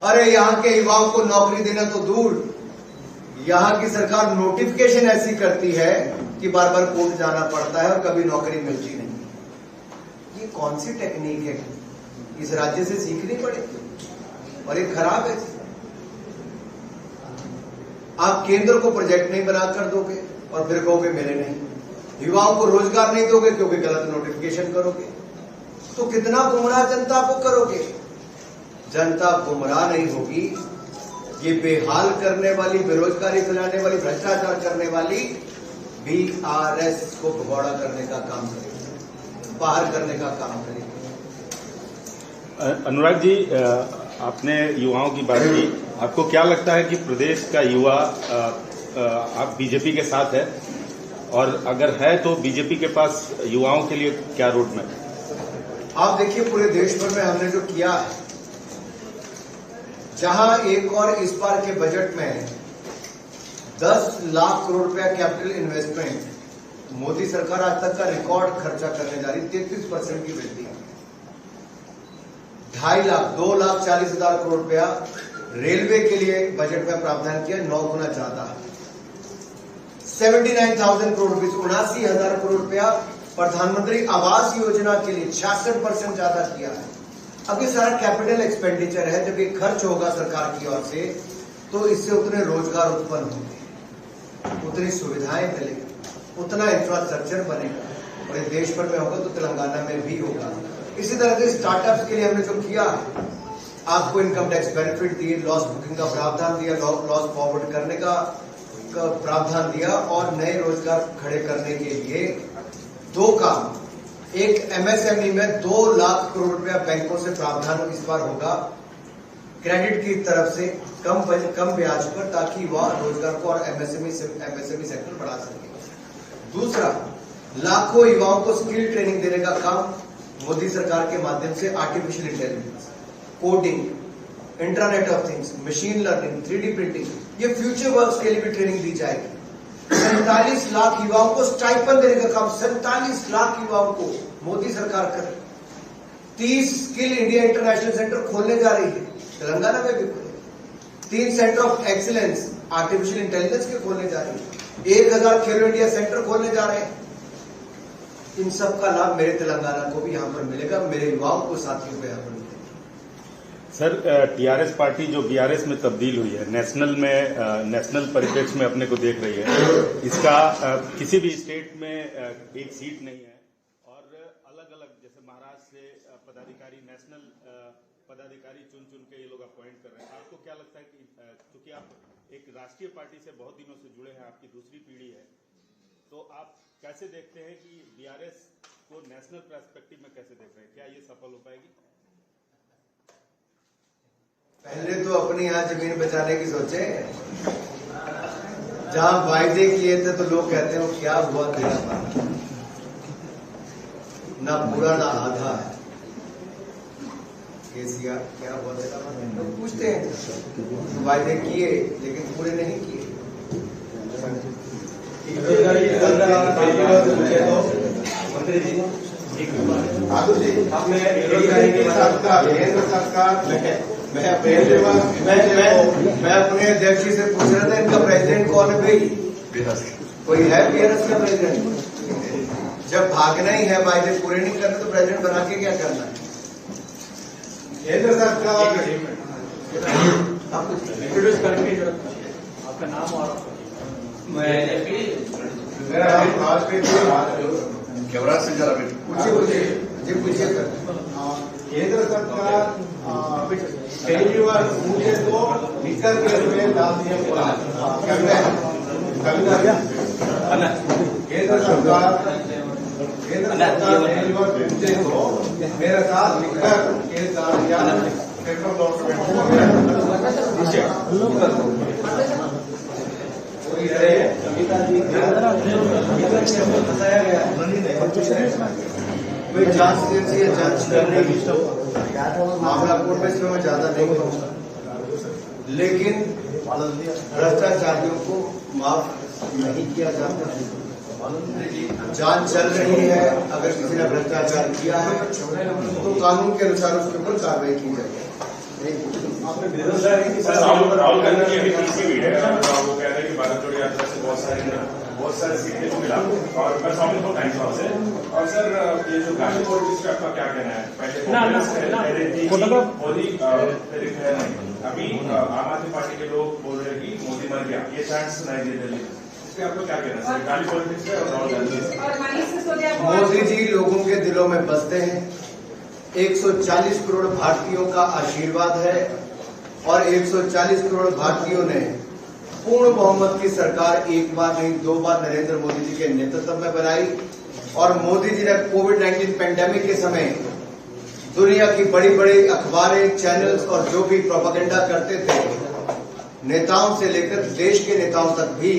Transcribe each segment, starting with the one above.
अरे यहाँ के युवाओं को नौकरी देना तो दूर, यहाँ की सरकार नोटिफिकेशन ऐसी करती है कि बार बार कोर्ट जाना पड़ता है और कभी नौकरी मिलती नहीं। ये कौन सी टेक्निक है? इस राज्य से सीखनी पड़ेगी और ये खराब है। आप केंद्र को प्रोजेक्ट नहीं बनाकर दोगे और फिर कहोगे मिले नहीं। युवाओं को रोजगार नहीं दोगे क्योंकि गलत नोटिफिकेशन करोगे। तो कितना गुमराह जनता को करोगे? जनता गुमराह नहीं होगी। ये बेहाल करने वाली, बेरोजगारी फैलाने वाली, भ्रष्टाचार करने वाली बीआरएस को भगौड़ा करने का काम करेगी, बाहर करने का काम करेगी। अनुराग जी, आपने युवाओं की बात की। आपको क्या लगता है कि प्रदेश का युवा आप बीजेपी के साथ है, और अगर है तो बीजेपी के पास युवाओं के लिए क्या रोड मैप है? आप देखिए, पूरे देश भर में हमने जो किया है, जहां एक और इस बार के बजट में 10 लाख करोड़ रुपया कैपिटल इन्वेस्टमेंट मोदी सरकार आज तक का रिकॉर्ड खर्चा करने जा रही, 33% की वृद्धि है। 2,40,000 करोड़ रुपया रेलवे के लिए बजट में प्रावधान किया, 9 गुना ज्यादा है। 79,000 करोड़ रुपये, 79,000 करोड़ रुपया प्रधानमंत्री आवास योजना के लिए 66% ज्यादा किया है। अब ये सारा कैपिटल एक्सपेंडिचर है। जब ये खर्च होगा सरकार की ओर से, तो इससे उतने रोजगार उत्पन्न होंगे, उतनी सुविधाएं मिलेगी, उतना इंफ्रास्ट्रक्चर बनेगा, और ये देश भर में होगा तो तेलंगाना में भी होगा। इसी तरह से स्टार्टअप्स के लिए हमने जो किया, आपको इनकम टैक्स बेनिफिट दिए, लॉस बुकिंग का प्रावधान दिया, लॉस फॉरवर्ड करने का प्रावधान दिया, और नए रोजगार खड़े करने के लिए 2 काम। एक एमएसएमई में 2 लाख करोड़ रुपया बैंकों से प्रावधान इस बार होगा क्रेडिट की तरफ से, कम ब्याज पर, ताकि वह रोजगार को और एमएसएमई सेक्टर बढ़ा सके। दूसरा, लाखों युवाओं को स्किल ट्रेनिंग देने का काम मोदी सरकार के माध्यम से artificial intelligence, coding, internet of things, machine learning, 3D printing, ये फ्यूचर वर्क्स के लिए भी ट्रेनिंग दी जाएगी। 47 लाख युवाओं को स्टाइपेंड देने का काम 47 लाख युवाओं को मोदी सरकार करे। 30 स्किल इंडिया इंटरनेशनल सेंटर खोलने जा रही है, तेलंगाना में भी खोले। 3 centre of excellence artificial intelligence के खोलने जा रही है। 1000 खेलो इंडिया सेंटर खोलने जा रहे हैं। इन सब का लाभ मेरे तेलंगाना को भी यहां पर मिलेगा, मेरे युवाओं को, साथियों को यहां पर मिलेगा। सर, टीआरएस पार्टी जो बीआरएस में तब्दील हुई है, नेशनल परिप्रेक्ष्य में अपने को देख रही है, इसका किसी भी स्टेट में एक सीट नहीं है, और अलग अलग, जैसे महाराष्ट्र से पदाधिकारी, नेशनल पदाधिकारी चुन के ये लोग अपॉइंट कर रहे हैं। आपको क्या लगता है कि क्योंकि आप एक राष्ट्रीय पार्टी से बहुत दिनों से जुड़े हैं, आपकी दूसरी पीढ़ी है, तो आप कैसे देखते हैं कि बीआरएस को नेशनल पर्सपेक्टिव में कैसे देख रहे हैं? क्या ये सफल हो पाएगी? पहले तो अपने यहाँ जमीन बचाने की सोचे। जहां वायदे किए थे तो लोग कहते हो क्या हुआ तेरा बात, ना पूरा ना आधा है। केसीआर क्या हुआ तेरा बात, लोग पूछते हैं। वायदे किए लेकिन पूरे नहीं किए। मंत्री जी, आपने केंद्र सरकार, मैं अपने अध्यक्ष जी से पूछ रहा था, इनका प्रेसिडेंट कौन है भाई? कोई है बीआरएस का प्रेसिडेंट? जब भागना ही है, वायदे पूरे नहीं करने, तो प्रेसिडेंट बना के क्या करना है? केंद्र सरकार इंट्रोड्यूस करेंगे आपका नाम और मेरा नाम कैमराज से जरा पूछिए सर। केंद्र सरकार पहली बार मुझे तो लिकर के में डाल दिया केंद्र सरकार पहली बार मुझे तो मेरे साथ लिकर के डाल दिया सेंट्रल गवर्नमेंट। बताया गया कोई जांच एजेंसी या जांच करने की मामला कोर्ट में, इसमें मैं ज्यादा नहीं कहूँगा, लेकिन भ्रष्टाचारियों को माफ नहीं किया जाता। जांच चल रही है, अगर किसी ने भ्रष्टाचार किया है तो कानून के अनुसार उसके ऊपर कार्रवाई की जाएगी। राहुल गांधी की अभी तीसरी मीट है और वो कह रहे हैं कि भारत जोड़ो यात्रा से बहुत सारे सीटें को मिला और मैं स्वामी को थैंक्स आपसे। और सर ये जो गांधी पॉलिटिक्स का आपका क्या कहना है? पहले मोदी अभी आम आदमी पार्टी के लोग बोल रहे हैं कि मोदी मर गया, ये चांस सुनाई दे दिल्ली में, इसके आपको क्या कहना है सर गांधी पॉलिटिक्स और राहुल गांधी? मोदी जी लोगों के दिलों में बसते हैं। 140 करोड़ भारतीयों का आशीर्वाद है और 140 करोड़ भारतीयों ने पूर्ण बहुमत की सरकार एक बार नहीं 2 बार नरेंद्र मोदी जी के नेतृत्व में बनाई। और मोदी जी ने कोविड-19 पेंडेमिक के समय दुनिया की बड़ी बड़ी अखबारें, चैनल्स और जो भी प्रोपेगेंडा करते थे, नेताओं से लेकर देश के नेताओं तक भी,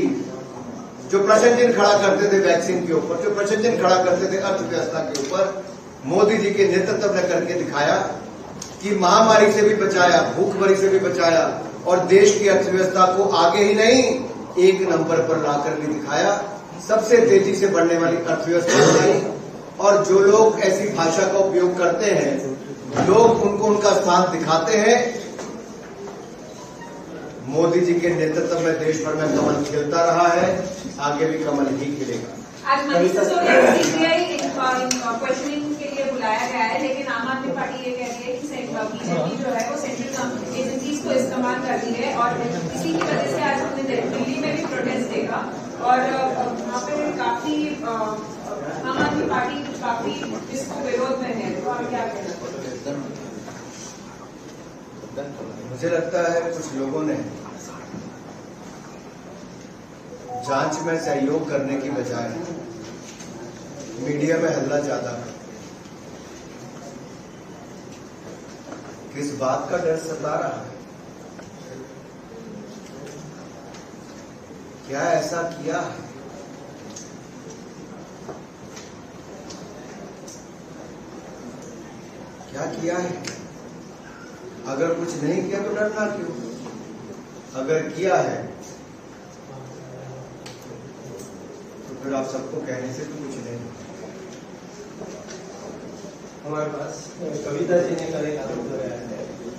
जो प्रश्न चिन्ह खड़ा करते थे वैक्सीन के ऊपर, जो प्रश्न चिन्ह खड़ा करते थे अर्थव्यवस्था के ऊपर, मोदी जी के नेतृत्व ने करके दिखाया कि महामारी से भी बचाया, भूखमरी से भी बचाया और देश की अर्थव्यवस्था को आगे ही नहीं 1 नंबर पर लाकर भी दिखाया। सबसे तेजी से बढ़ने वाली अर्थव्यवस्था बनाई। और जो लोग ऐसी भाषा का उपयोग करते हैं, लोग उनको उनका स्थान दिखाते हैं। मोदी जी के नेतृत्व में देश भर में कमल खिलता रहा है, आगे भी कमल ही खिलेगा। आज मनीष सिसोदिया को सीबीआई क्वेश्चनिंग के लिए बुलाया गया है, लेकिन आम आदमी पार्टी ये कह रही है कि बीजेपी जो है वो सेंट्रल एजेंसीज को इस्तेमाल कर रही है और इसी की वजह से आज हमने दिल्ली में भी प्रोटेस्ट देखा और वहाँ पे काफी आम आदमी पार्टी काफी इसको विरोध में है, तो आप क्या कहना? मुझे लगता है कुछ लोगों ने जांच में सहयोग करने की बजाय मीडिया में हल्ला ज्यादा कर, किस बात का डर सता रहा है? क्या ऐसा किया है? क्या किया है? अगर कुछ नहीं किया तो डरना क्यों? अगर किया है तो फिर आप सबको कहने से तो कुछ नहीं। हमारे पास कविता जी ने कल एक आरोप लगाया है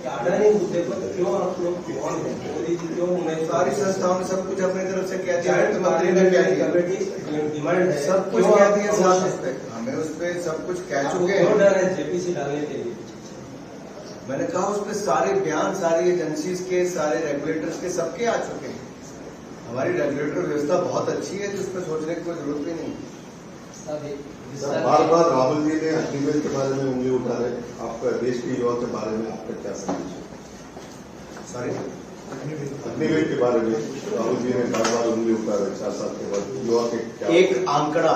कि अडानी मुद्दे पर क्यों आप लोग कौन है, मोदी जी क्यों उन्हें? सारी संस्थाओं ने सब कुछ अपनी तरफ से कह दिया, वित्त मंत्री ने कह दिया, डिमांड है, सब कुछ कह दिया साहब, उस पे हमें उस पे सब कुछ कह चुके हैं। क्यों डर है जेपीसी डालने के लिए? मैंने कहा उस पे सारे बयान, सारी एजेंसीज के, सारे रेगुलेटर्स के सबके आ चुके हैं। हमारी रेगुलेटर व्यवस्था बहुत अच्छी है, तो उस पर सोचने की कोई जरूरत भी नहीं। बार बार राहुल जी ने अग्निवीर के बारे में उंगली उठा रहे, आपका देश के युवा के बारे में आपका क्या संदेश है? सॉरी, अग्निवीर के बारे में राहुल जी ने बार बार उंगली उठा रहे, 4 साल के बाद युवा के क्या? एक आंकड़ा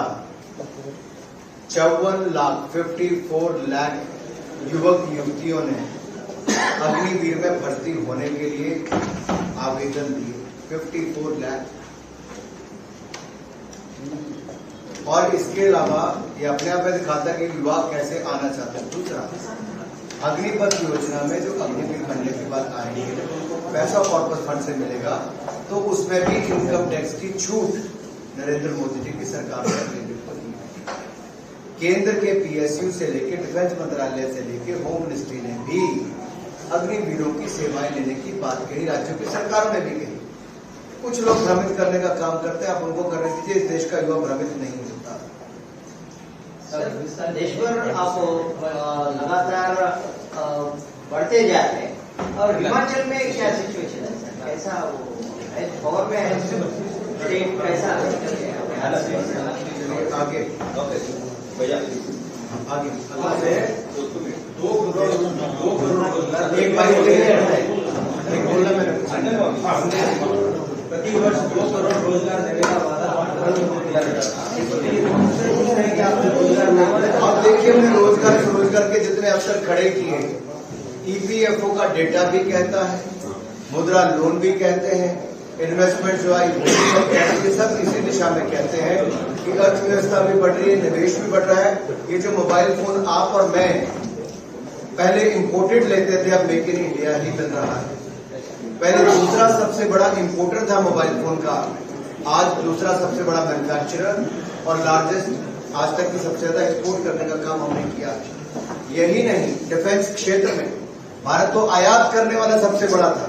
54 लाख 54 लाख युवक युवतियों ने अग्निवीर में भर्ती होने के लिए आवेदन दिए। 54 लाख। और इसके अलावा ये अपने आप में दिखाता है कि युवा कैसे आना चाहते हैं। दूसरा, अग्निपथ योजना में जो अग्निवीर बनने के बाद आएंगे जब उनको पैसा कॉर्पस फंड से मिलेगा तो उसमें भी इनकम टैक्स की छूट नरेंद्र मोदी जी की सरकार ने केंद्र के पीएसयू से लेकर डिफेंस मंत्रालय से लेकर होम मिनिस्ट्री ने भी अग्निवीरों की सेवाएं लेने की बात कही, राज्यों की सरकारों ने भी कही। कुछ लोग भ्रमित करने का काम करते हैं, आप उनको करने दीजिए। इस देश का युवा भ्रमित नहीं हो सकता। देश भर आप लगातार बढ़ते जा रहे हैं और हिमाचल में क्या सिचुएशन है सर? कैसा वो है? खबर में है स्टेट कैसा आगे भैया आगे एक बार बोलना मैंने प्रति वर्ष 2 करोड़ रोजगार देने का वादा आप देखिए, हमने रोजगार के जितने अवसर खड़े किए, ईपीएफओ का डेटा भी कहता है, मुद्रा लोन भी कहते हैं, इन्वेस्टमेंट जो आई वो सब इसी दिशा में कहते हैं कि अर्थव्यवस्था भी बढ़ रही है, निवेश भी बढ़ रहा है। ये जो मोबाइल फोन आप और मैं पहले इंपोर्टेड लेते थे, अब मेक इन इंडिया ही मिल रहा है। पहले दूसरा सबसे बड़ा इंपोर्टर था मोबाइल फोन का, आज दूसरा सबसे बड़ा मैन्युफैक्चरर और लार्जेस्ट, आज तक की सबसे ज्यादा एक्सपोर्ट करने का काम हमने किया। यही नहीं, डिफेंस क्षेत्र में भारत तो आयात करने वाला सबसे बड़ा था,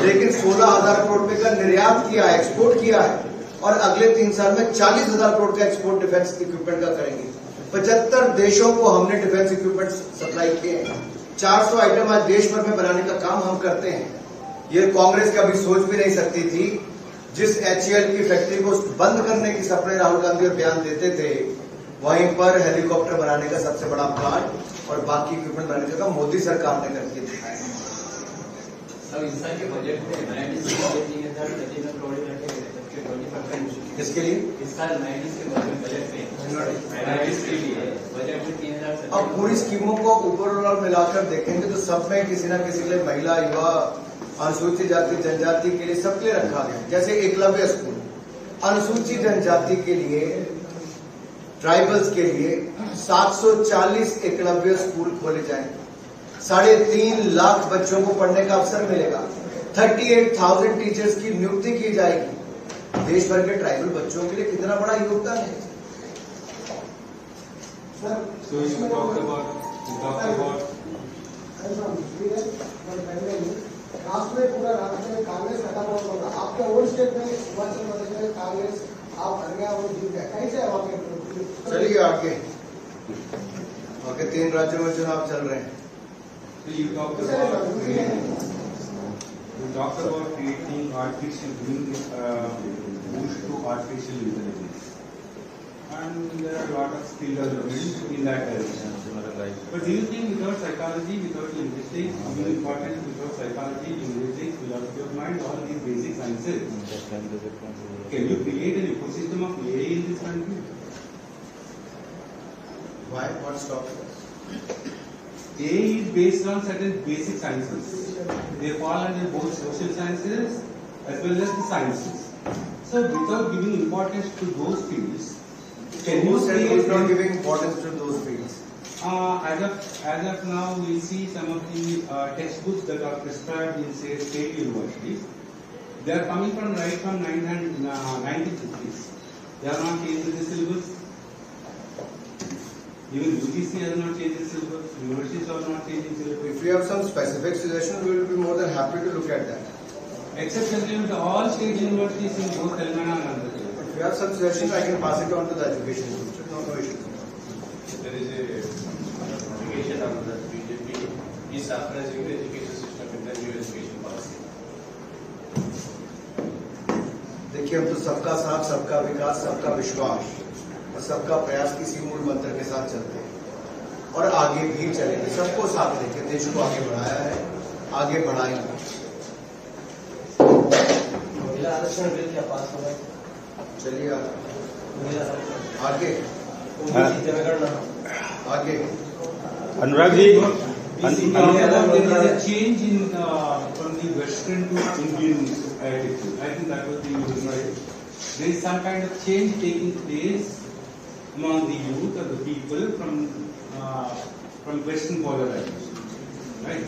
लेकिन 16,000 करोड़ रुपए का निर्यात किया है, एक्सपोर्ट किया है, और अगले 3 साल में 40,000 करोड़ का एक्सपोर्ट डिफेंस इक्विपमेंट का करेंगे। 75 देशों को हमने डिफेंस इक्विपमेंट सप्लाई किए हैं। 400 आइटम आज देश भर में बनाने का काम हम करते हैं। ये कांग्रेस कभी सोच भी नहीं सकती थी। जिस HAL की फैक्ट्री को बंद करने की सपने राहुल गांधी और बयान देते थे, वहीं पर हेलीकॉप्टर बनाने का सबसे बड़ा प्लांट और बाकी इक्विपमेंट बनाने का काम मोदी सरकार ने करके दिखाया। अब इस साल के बजट में 3,000 करोड़ रखे 20%। किसके लिए? इस साल 90 के बजट में माइनॉरिटीज के लिए बजट में 3,000। अब पूरी स्कीमों को ऊपर और मिलाकर देखेंगे तो सब में किसी न किसी के लिए, महिला, युवा, अनुसूचित जाति जनजाति के लिए सबके लिए रखा गया। जैसे एकलव्य स्कूल, अनुसूचित जनजाति के लिए, ट्राइबल्स के लिए 740 एकलव्य स्कूल खोले जाएंगे। 3.5 लाख बच्चों को पढ़ने का अवसर मिलेगा। 38,000 टीचर्स की नियुक्ति की जाएगी। देश भर के ट्राइबल बच्चों के लिए कितना बड़ा योगदान है। राष्ट्र में पूरा राज्य में कांग्रेस खत्म होगा। आपके ओल्ड स्टेट में हिमाचल प्रदेश में कांग्रेस आप हरियाणा वो जीत गए, कैसे है वहाँ पे? चलिए आगे 3 राज्यों में चुनाव चल रहे हैं। You talked about creating artificial, giving boost to artificial intelligence, and there are a lot of skill development in that direction. But do you think without psychology, without linguistics, giving importance without psychology, linguistics, philosophy of mind, all these basic sciences, can you create an ecosystem of AI in this country? Why? What stops us? AI is based on certain basic sciences. They fall under both social sciences as well as the sciences. So without giving importance to those fields, can you say say who's not giving importance to those fields? As of now, we see some of the textbooks that are prescribed in say state universities. They are coming from right from 1950s. They are not changing the syllabus. Even UGC has not changed its syllabus. Universities are not changing syllabus. If you have some specific suggestions, we will be more than happy to look at that. Except with all state universities in both Telangana and Andhra Pradesh. If you have some suggestions, I can pass it on to the education minister. No issue. There is a notification on the BJP is suppressing the education system in the new education policy. देखिए, हम तो सबका साथ, सबका विकास, सबका विश्वास और सबका प्रयास किसी मूल मंत्र के साथ चलते हैं और आगे भी चलेंगे। सबको साथ लेकर देश को आगे बढ़ाया है, आगे बढ़ाएंगे। महिला आरक्षण बिल क्या पास होगा? चलिए आगे जनगणना आगे। Anurag ji, there is a change in from the Western to Indian attitude. I think that was the right. There is some kind of change taking place among the youth or the people from Western polarization, right?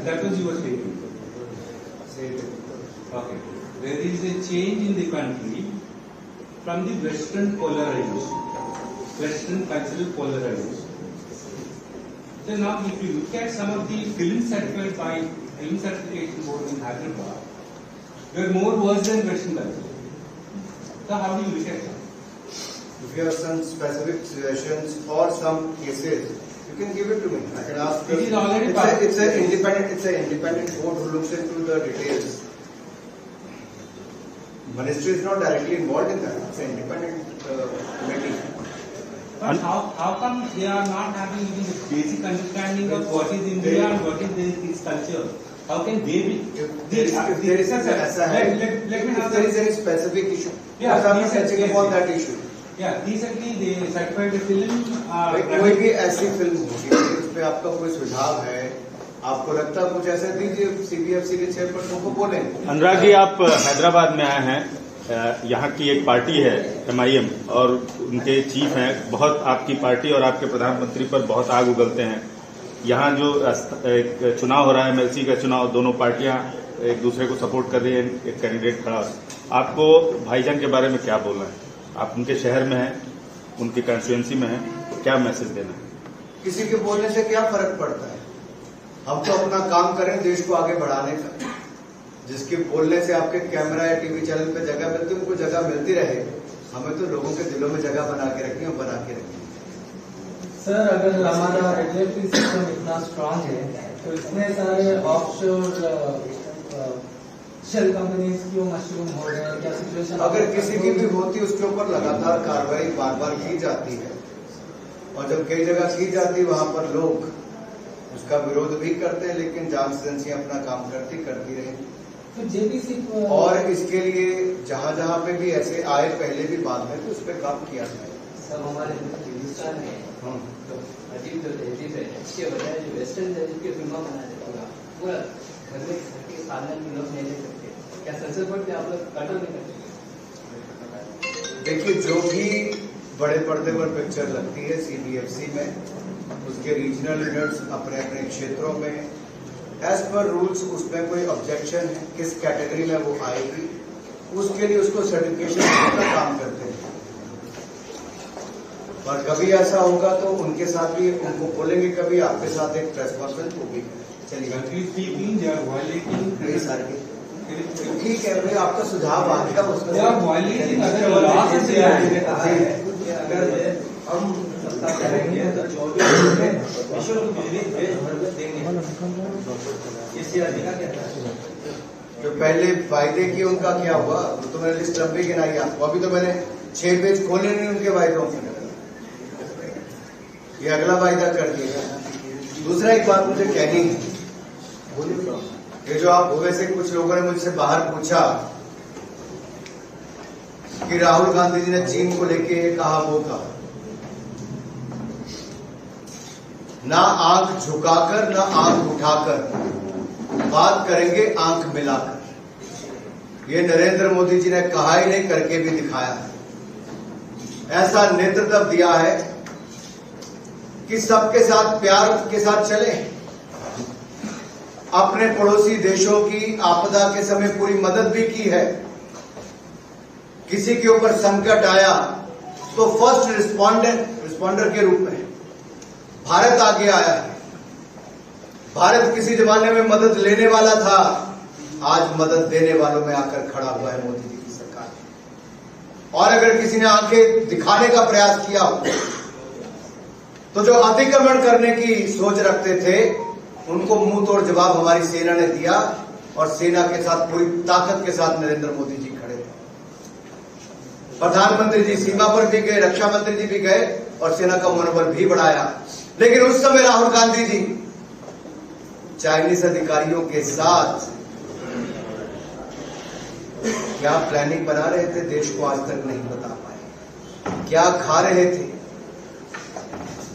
That was your statement. Okay. There is a change in the country from the Western polarization, Western cultural polarization. So now, if you look at some of the films certified by Film Certification Board in Hyderabad, they are more worse than Western culture. So how do you look at that? If you have some specific suggestions or some cases, you can give it to me. I can ask. It is already it's an independent board who looks into the details. Ministry is not directly involved in that. It's an independent committee. But how come they are not having even the basic understanding of what is India and what is its culture? How can they be? If there is any specific issue, Yeah, I'm not touching upon that issue. Yeah, recently they certified a film. कोई भी ऐसी film होगी उसमें आपका कोई सुझाव है, आपको लगता है कुछ ऐसा, दीजिए CBFC के चेयरपर्सन को बोलें। अनुराग जी, आप हैदराबाद में आए हैं। यहाँ की एक पार्टी है MIM और उनके चीफ हैं। बहुत आपकी पार्टी और आपके प्रधानमंत्री पर बहुत आग उगलते हैं। यहाँ जो एक चुनाव हो रहा है, MLC का चुनाव, दोनों पार्टियां एक दूसरे को सपोर्ट कर रही है। एक कैंडिडेट खड़ा, आपको भाईजान के बारे में क्या बोलना है? आप उनके शहर में हैं, उनकी कंस्टिट्यूएंसी में हैं, क्या मैसेज देना है? किसी के बोलने से क्या फर्क पड़ता है? हम तो अपना काम करें देश को आगे बढ़ाने का। जिसके बोलने से आपके कैमरा या टीवी चैनल पे जगह मिलती है, उनको जगह मिलती रहे। हमें तो लोगों के दिलों में जगह बना के रखी है, बना के रखी है। सर, अगर हमारा रेगुलेटरी सिस्टम इतना स्ट्रांग है तो इतने सारे ऑफशोर शेल कंपनीज क्यों मशरूम हो रहे हैं? क्या सिचुएशन? अगर किसी की भी होती उसके ऊपर लगातार कार्रवाई बार बार की जाती है, और जब कई जगह की जाती है वहां पर लोग उसका विरोध भी करते हैं, लेकिन जांच एजेंसियां अपना काम करती रहे। तो जेपीसी और इसके लिए जहां जहां पे भी ऐसे आए, पहले भी बाद में, तो उस पर काम किया जाए। सब हमारे हिंदुस्तान में तो अजीब जो तहजीब है, इसके बजाय जो वेस्टर्न तहजीब की फिल्म बना देते पूरा घर में के साधन की लोग नहीं ले सकते। क्या संसद पर भी आप लोग कंट्रोल नहीं करते? देखिए, जो भी बड़े पर्दे पर पिक्चर लगती है CBFC में, उसके रीजनल यूनिट्स अपने अपने क्षेत्रों में एज पर रूल्स, उसमें कोई ऑब्जेक्शन है किस कैटेगरी में वो आएगी, उसके लिए उसको सर्टिफिकेशन देने का काम करते हैं। और कभी ऐसा होगा तो उनके साथ भी उनको बोलेंगे, कभी आपके साथ एक प्रेस कॉन्फ्रेंस होगी। चलिए, ठीक है भाई, आपका सुझाव आ गया। अगर हम सत्ता करेंगे तो 24 विश्व को बिजली देश भर में देंगे, इससे अधिक क्या है? जो पहले वायदे किए उनका क्या हुआ? तो मैंने लिस्ट लंबी गिनाई आपको, अभी तो मैंने 6 पेज खोले नहीं उनके वायदों के। ये अगला वायदा कर दिया। दूसरा एक बात मुझे कहनी है, ये जो आप वैसे कुछ लोगों ने मुझसे बाहर पूछा कि राहुल गांधी जी ने चीन को लेके ये कहा वो कहा, ना आंख झुकाकर ना आंख उठाकर बात करेंगे आंख मिलाकर। ये नरेंद्र मोदी जी ने कहा ही नहीं, करके भी दिखाया है। ऐसा नेतृत्व दिया है कि सबके साथ प्यार के साथ चले। अपने पड़ोसी देशों की आपदा के समय पूरी मदद भी की है। किसी के ऊपर संकट आया तो फर्स्ट रिस्पॉन्डर के रूप में भारत आगे आया है। भारत किसी जमाने में मदद लेने वाला था, आज मदद देने वालों में आकर खड़ा हुआ है मोदी जी की सरकार। और अगर किसी ने आंखें दिखाने का प्रयास किया तो जो अतिक्रमण करने की सोच रखते थे उनको मुंह तोड़ जवाब हमारी सेना ने दिया, और सेना के साथ पूरी ताकत के साथ नरेंद्र मोदी जी खड़े थे। प्रधानमंत्री जी सीमा पर भी गए, रक्षा मंत्री जी भी गए और सेना का मनोबल भी बढ़ाया। लेकिन उस समय राहुल गांधी जी चाइनीज अधिकारियों के साथ क्या प्लानिंग बना रहे थे देश को आज तक नहीं बता पाए। क्या खा रहे थे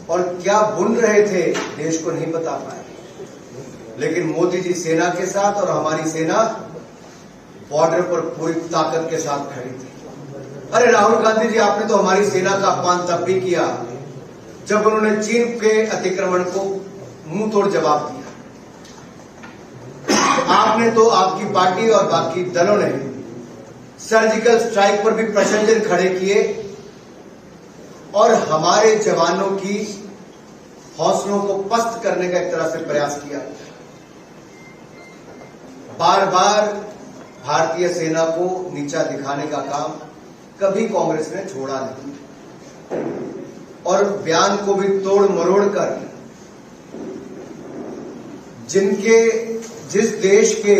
और क्या बुन रहे थे देश को नहीं बता पाए। लेकिन मोदी जी सेना के साथ और हमारी सेना बॉर्डर पर पूरी ताकत के साथ खड़ी थी। अरे राहुल गांधी जी, आपने तो हमारी सेना का अपमान तब भी किया जब उन्होंने चीन के अतिक्रमण को मुंह तोड़ जवाब दिया। आपने तो, आपकी पार्टी और बाकी दलों ने सर्जिकल स्ट्राइक पर भी प्रशंसन खड़े किए और हमारे जवानों की हौसलों को पस्त करने का एक तरह से प्रयास किया। बार बार भारतीय सेना को नीचा दिखाने का काम कभी कांग्रेस ने छोड़ा नहीं, और बयान को भी तोड़ मरोड़ कर जिस देश के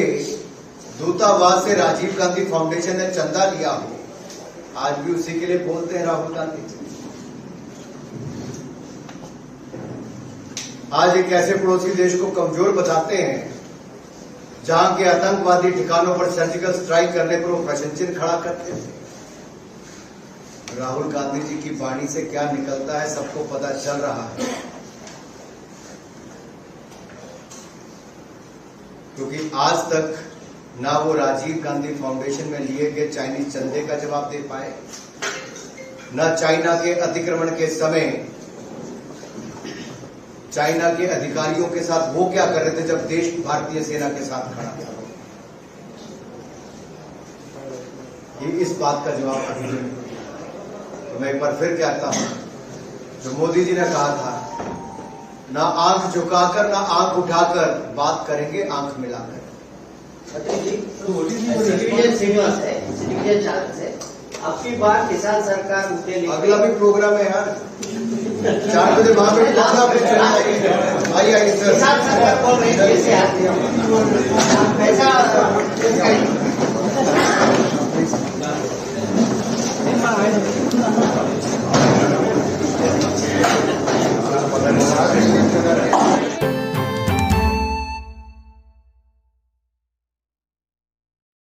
दूतावास से राजीव गांधी फाउंडेशन ने चंदा लिया हो, आज भी उसी के लिए बोलते हैं राहुल गांधी जी। आज एक ऐसे पड़ोसी देश को कमजोर बताते हैं जहां के आतंकवादी ठिकानों पर सर्जिकल स्ट्राइक करने पर वो प्रशंसन खड़ा करते थे। राहुल गांधी जी की वाणी से क्या निकलता है सबको पता चल रहा है, क्योंकि आज तक ना वो राजीव गांधी फाउंडेशन में लिए गए चाइनीज चंदे का जवाब दे पाए, न चाइना के अतिक्रमण के समय चाइना के अधिकारियों के साथ वो क्या कर रहे थे जब देश भारतीय सेना के साथ खड़ा था। ये इस बात का जवाब अभी नहीं। तो मैं एक बार फिर कहता हूं, जो मोदी जी ने कहा था ना आंख झुकाकर ना आंख उठाकर बात करेंगे आंख मिलाकर। सिटीजन श्रीनिवास है, सिटीजन चैनल से। आपकी बार किसान सरकार मुद्दे लेकर अगला भी प्रोग्राम है यार, 4 बजे वहां पे प्रोग्राम है, आइए सर। किसान सरकार बोल रही है कैसे आती है